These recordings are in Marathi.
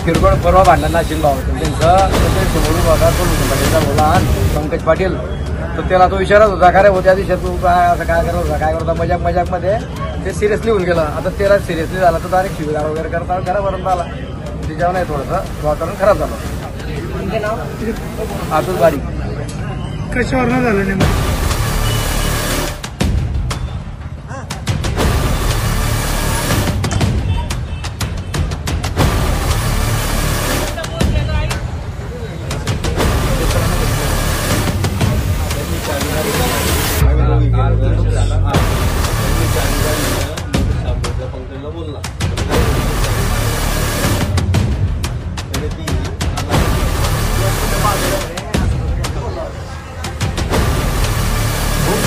किरकोळ परवा भांडण नाशिक भाव त्यांचं समोरून होता तो लुटपाटीचा बोला पंकज पाटील. तर त्याला तो विचारत होता का रे हो त्या दिवशी तू काय असं काय करत होता काय करता मजाक मध्ये ते सिरियसली होऊन गेलं. आता त्याला सिरियसली झाला तर डायरेक्ट शिवीगाळ वगैरे करता घरापर्यंत आला. त्याच्यावर नाही थोडंसं वातावरण खराब झालं. आतूच बारीक कशावर झालं नेमकं?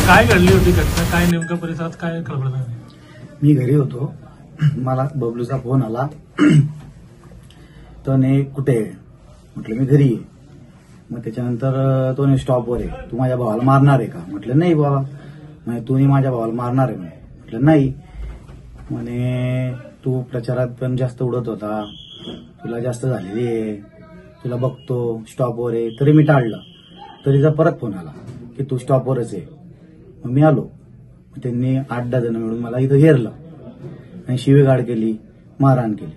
काय घडली होती घटना? काय नेमकं परिसरात काय खळबळ झाली? मी घरी होतो. मला बबलूचा फोन आला. तो ने कुठे आहे म्हटलं मी घरी आहे. मग त्याच्यानंतर तो ने स्टॉपवर आहे. तू माझ्या भावाला मारणार आहे का म्हटलं नाही बाबा. म्हणजे तू माझ्या भावाला मारणार आहे म्हटलं नाही. म्हणे तू प्रचारात पण जास्त उडत होता तुला जास्त झालेली आहे तुला बघतो स्टॉपवर आहे. तरी मी टाळलं. तरीचा परत फोन आला की तू स्टॉपवरच आहे. मग मी आलो. त्यांनी 8-10 जण मिळून मला इथं घेरलं आणि शिवीगाळ केली मारहाण केली.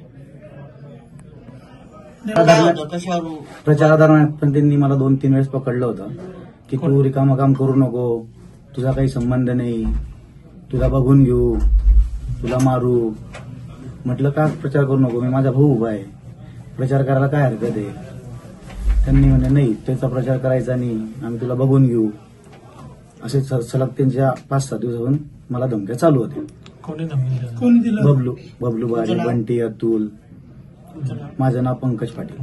प्रचारादरम्यान पण त्यांनी मला 2-3 वेळेस पकडलं होतं की तू रिकामं काम करू नको तुझा काही संबंध नाही तुला बघून घेऊ तुला मारू. म्हटलं का प्रचार करू नको मी माझा भाऊ उभा आहे प्रचार करायला काय हरकत आहे. त्यांनी म्हणे नाही त्याचा प्रचार करायचा नाही आम्ही तुला बघून घेऊ. असे सलग त्यांच्या 5-6 दिवसापासून मला धमक्या चालू होत्या. कोणी दिलं? बबलू बारी बंटी अतुल. माझं नाव पंकज पाटील.